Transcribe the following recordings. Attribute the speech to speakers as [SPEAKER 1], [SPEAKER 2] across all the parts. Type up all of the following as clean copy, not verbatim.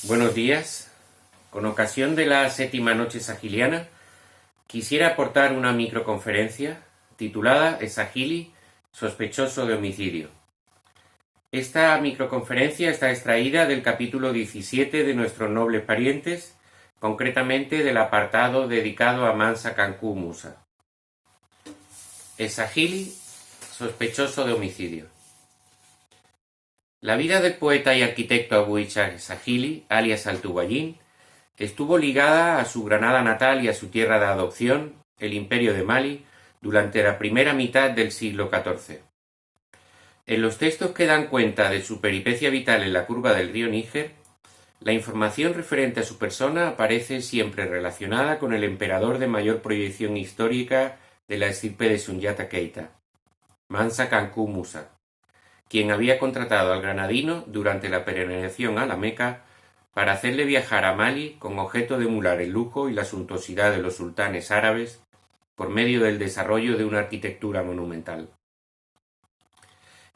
[SPEAKER 1] Buenos días. Con ocasión de la séptima noche sahiliana, quisiera aportar una microconferencia titulada Esagili, sospechoso de homicidio. Esta microconferencia está extraída del capítulo 17 de Nuestros Nobles Parientes, concretamente del apartado dedicado a Mansa Cancú Musa. Esagili, sospechoso de homicidio. La vida del poeta y arquitecto Abu Ishaq Esagili, alias Al-Tuwayin, estuvo ligada a su Granada natal y a su tierra de adopción, el Imperio de Mali, durante la primera mitad del siglo XIV. En los textos que dan cuenta de su peripecia vital en la curva del río Níger, la información referente a su persona aparece siempre relacionada con el emperador de mayor proyección histórica de la estirpe de Sunyata Keita, Mansa Cancú Musa, quien había contratado al granadino durante la peregrinación a la Meca para hacerle viajar a Mali con objeto de emular el lujo y la suntuosidad de los sultanes árabes por medio del desarrollo de una arquitectura monumental.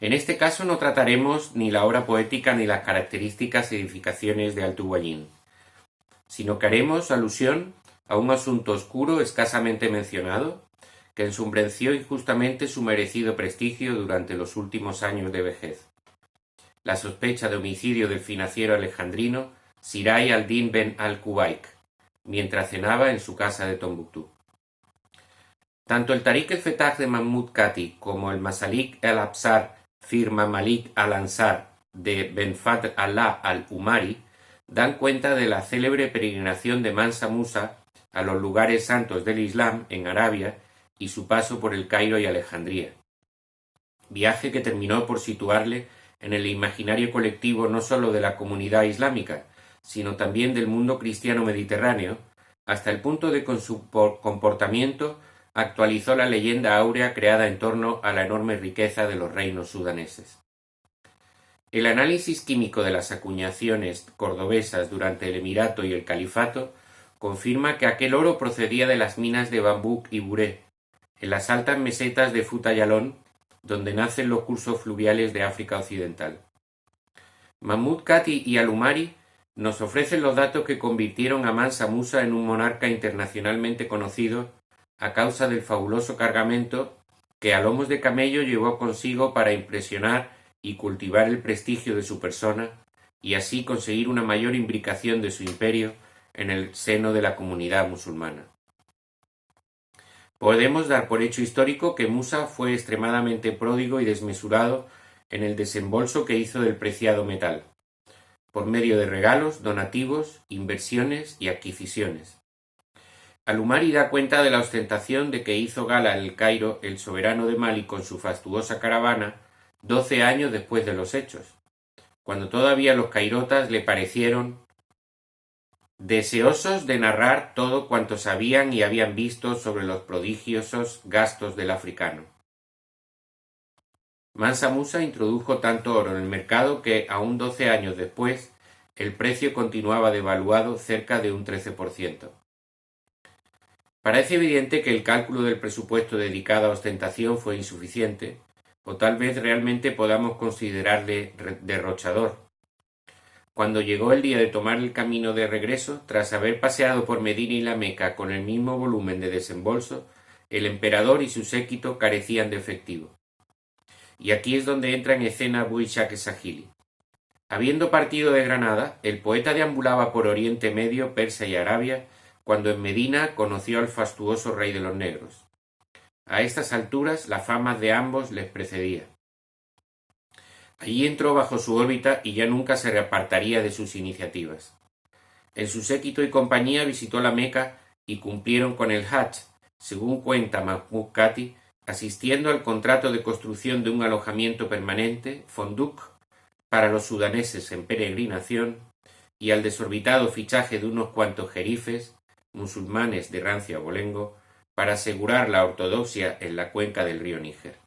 [SPEAKER 1] En este caso no trataremos ni la obra poética ni las características edificaciones de Al-Tuwayin, sino que haremos alusión a un asunto oscuro escasamente mencionado, que ensombreció injustamente su merecido prestigio durante los últimos años de vejez: la sospecha de homicidio del financiero alejandrino Siray al-Din ben al-Kubayk, mientras cenaba en su casa de Tombuctú. Tanto el Tariq el-Fetah de Mahmud Kati como el Masalik al-Absar fir Mamalik al-Ansar de Ben Fadl Allah al-Umari dan cuenta de la célebre peregrinación de Mansa Musa a los lugares santos del Islam en Arabia y su paso por el Cairo y Alejandría, viaje que terminó por situarle en el imaginario colectivo no sólo de la comunidad islámica, sino también del mundo cristiano mediterráneo, hasta el punto de que con su comportamiento actualizó la leyenda áurea creada en torno a la enorme riqueza de los reinos sudaneses. El análisis químico de las acuñaciones cordobesas durante el Emirato y el Califato confirma que aquel oro procedía de las minas de Bambouk y Buré, en las altas mesetas de Futayalón, donde nacen los cursos fluviales de África Occidental. Mahmud Kati y Al-Umari nos ofrecen los datos que convirtieron a Mansa Musa en un monarca internacionalmente conocido a causa del fabuloso cargamento que a lomos de camello llevó consigo para impresionar y cultivar el prestigio de su persona y así conseguir una mayor imbricación de su imperio en el seno de la comunidad musulmana. Podemos dar por hecho histórico que Musa fue extremadamente pródigo y desmesurado en el desembolso que hizo del preciado metal, por medio de regalos, donativos, inversiones y adquisiciones. Al-Umari da cuenta de la ostentación de que hizo gala en el Cairo el soberano de Mali con su fastuosa caravana 12 años después de los hechos, cuando todavía los cairotas le parecieron deseosos de narrar todo cuanto sabían y habían visto sobre los prodigiosos gastos del africano. Mansa Musa introdujo tanto oro en el mercado que, aún 12 años después, el precio continuaba devaluado cerca de un 13%. Parece evidente que el cálculo del presupuesto dedicado a ostentación fue insuficiente, o tal vez realmente podamos considerarle derrochador. Cuando llegó el día de tomar el camino de regreso, tras haber paseado por Medina y la Meca con el mismo volumen de desembolso, el emperador y su séquito carecían de efectivo. Y aquí es donde entra en escena Abu Ishaq Esagili. Habiendo partido de Granada, el poeta deambulaba por Oriente Medio, Persia y Arabia, cuando en Medina conoció al fastuoso rey de los negros. A estas alturas la fama de ambos les precedía. Allí entró bajo su órbita y ya nunca se reapartaría de sus iniciativas. En su séquito y compañía visitó la Meca y cumplieron con el Hajj, según cuenta Mahmud Kati, asistiendo al contrato de construcción de un alojamiento permanente, Fonduk, para los sudaneses en peregrinación, y al desorbitado fichaje de unos cuantos jerifes, musulmanes de rancio abolengo, para asegurar la ortodoxia en la cuenca del río Níger.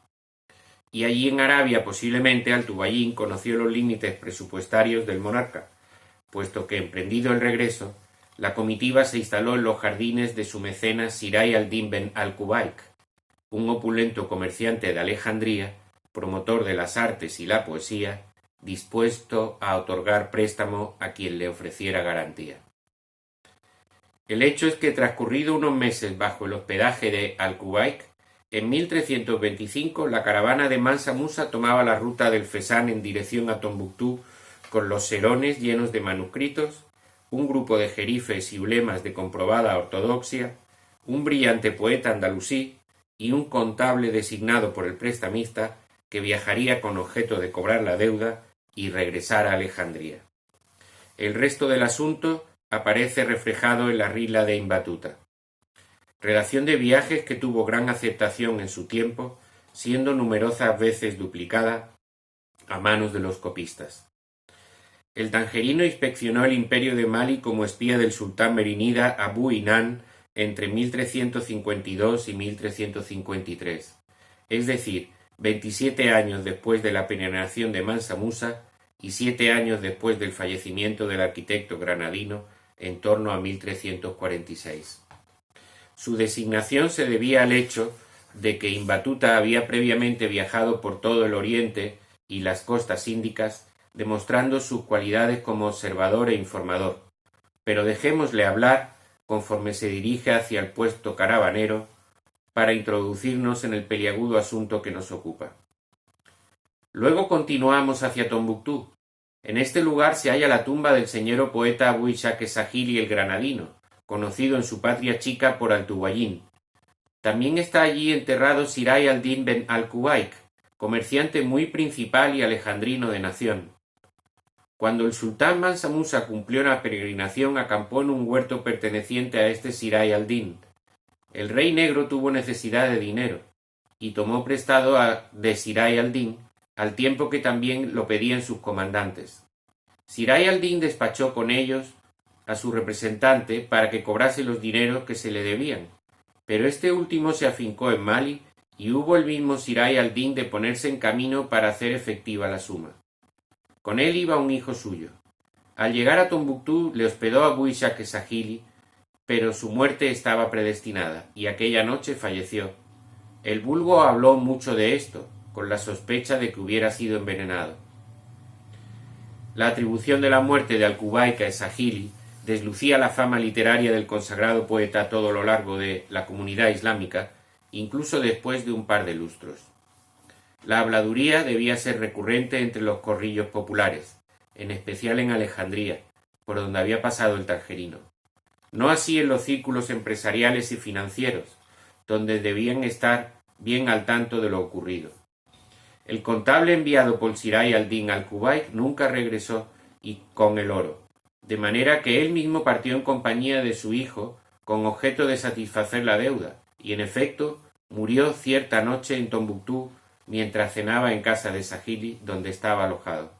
[SPEAKER 1] Y allí en Arabia posiblemente Al-Tuwayin conoció los límites presupuestarios del monarca, puesto que, emprendido el regreso, la comitiva se instaló en los jardines de su mecenas Siray al-Din ben al-Kubayk, un opulento comerciante de Alejandría, promotor de las artes y la poesía, dispuesto a otorgar préstamo a quien le ofreciera garantía. El hecho es que transcurrido unos meses bajo el hospedaje de Al-Qubaik, en 1325 la caravana de Mansa Musa tomaba la ruta del Fezzan en dirección a Tombuctú con los serones llenos de manuscritos, un grupo de jerifes y ulemas de comprobada ortodoxia, un brillante poeta andalusí y un contable designado por el prestamista que viajaría con objeto de cobrar la deuda y regresar a Alejandría. El resto del asunto aparece reflejado en la Rihla de Ibn Battuta, relación de viajes que tuvo gran aceptación en su tiempo, siendo numerosas veces duplicada a manos de los copistas. El tangerino inspeccionó el imperio de Mali como espía del sultán merinida Abu Inan entre 1352 y 1353, es decir, 27 años después de la peregrinación de Mansa Musa y 7 años después del fallecimiento del arquitecto granadino en torno a 1346. Su designación se debía al hecho de que Ibn Battuta había previamente viajado por todo el Oriente y las costas índicas, demostrando sus cualidades como observador e informador, pero dejémosle hablar conforme se dirige hacia el puesto caravanero para introducirnos en el peliagudo asunto que nos ocupa. Luego continuamos hacia Tombuctú. En este lugar se halla la tumba del señero poeta Abu Ishaq Sahili el Granadino, conocido en su patria chica por Al-Tuwayin. También está allí enterrado Siray al-Din ben al-Qubaik, comerciante muy principal y alejandrino de nación. Cuando el sultán Mansa Musa cumplió la peregrinación, acampó en un huerto perteneciente a este Siray al-Din. El rey negro tuvo necesidad de dinero y tomó prestado de Siray al-Din, al tiempo que también lo pedían sus comandantes. Siray al-Din despachó con ellos a su representante para que cobrase los dineros que se le debían, pero este último se afincó en Mali y hubo el mismo Siray al-Din de ponerse en camino para hacer efectiva la suma. Con él iba un hijo suyo. Al llegar a Tombuctú le hospedó Abu Ishaq Sahili, pero su muerte estaba predestinada y aquella noche falleció. El vulgo habló mucho de esto, con la sospecha de que hubiera sido envenenado. La atribución de la muerte de Al-Qubaik a Sahili deslucía la fama literaria del consagrado poeta a todo lo largo de la comunidad islámica, incluso después de un par de lustros. La habladuría debía ser recurrente entre los corrillos populares, en especial en Alejandría, por donde había pasado el tangerino. No así en los círculos empresariales y financieros, donde debían estar bien al tanto de lo ocurrido. El contable enviado por Siray al-Din al-Qubaik nunca regresó y con el oro, de manera que él mismo partió en compañía de su hijo con objeto de satisfacer la deuda, y en efecto murió cierta noche en Tombuctú mientras cenaba en casa de Sahili, donde estaba alojado.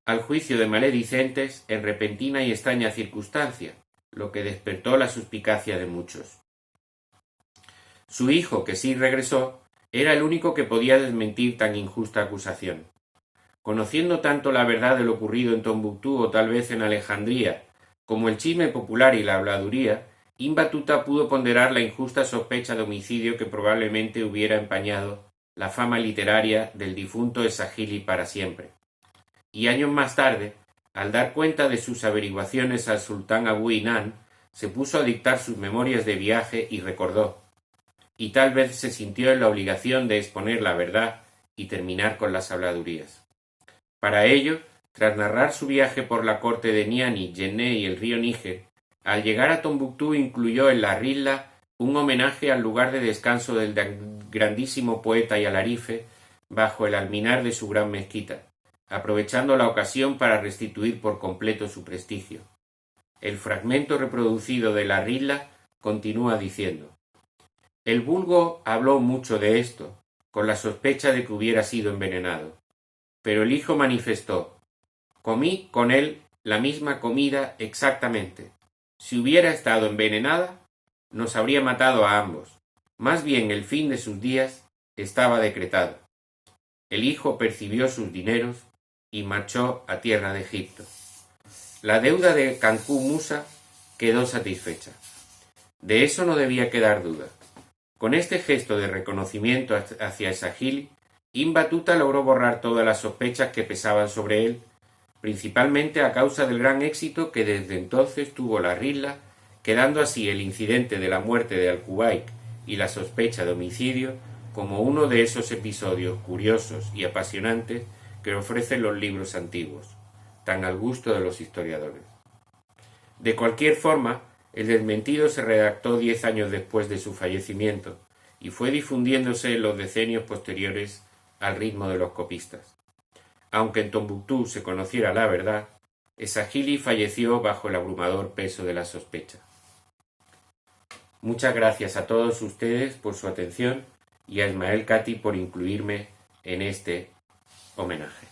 [SPEAKER 1] Al juicio de maledicentes en repentina y extraña circunstancia, lo que despertó la suspicacia de muchos. Su hijo, que sí regresó, era el único que podía desmentir tan injusta acusación. Conociendo tanto la verdad de lo ocurrido en Tombuctú o tal vez en Alejandría, como el chisme popular y la habladuría, Ibn Battuta pudo ponderar la injusta sospecha de homicidio que probablemente hubiera empañado la fama literaria del difunto Sahili para siempre. Y años más tarde, al dar cuenta de sus averiguaciones al sultán Abu Inan, se puso a dictar sus memorias de viaje y recordó, y tal vez se sintió en la obligación de exponer la verdad y terminar con las habladurías. Para ello, tras narrar su viaje por la corte de Niani, Yenné y el río Níger, al llegar a Tombuctú incluyó en la Rihla un homenaje al lugar de descanso del grandísimo poeta y alarife bajo el alminar de su gran mezquita, aprovechando la ocasión para restituir por completo su prestigio. El fragmento reproducido de la Rihla continúa diciendo: el vulgo habló mucho de esto, con la sospecha de que hubiera sido envenenado. Pero el hijo manifestó: comí con él la misma comida exactamente. Si hubiera estado envenenada, nos habría matado a ambos. Más bien el fin de sus días estaba decretado. El hijo percibió sus dineros y marchó a tierra de Egipto. La deuda de Kanku Musa quedó satisfecha. De eso no debía quedar duda. Con este gesto de reconocimiento hacia Sahili, Ibn Battuta logró borrar todas las sospechas que pesaban sobre él, principalmente a causa del gran éxito que desde entonces tuvo la Rihla, quedando así el incidente de la muerte de Al-Kubayk y la sospecha de homicidio como uno de esos episodios curiosos y apasionantes que ofrecen los libros antiguos, tan al gusto de los historiadores. De cualquier forma, el desmentido se redactó 10 años después de su fallecimiento y fue difundiéndose en los decenios posteriores al ritmo de los copistas. Aunque en Tombuctú se conociera la verdad, Esagili falleció bajo el abrumador peso de la sospecha. Muchas gracias a todos ustedes por su atención y a Ismael Cati por incluirme en este homenaje.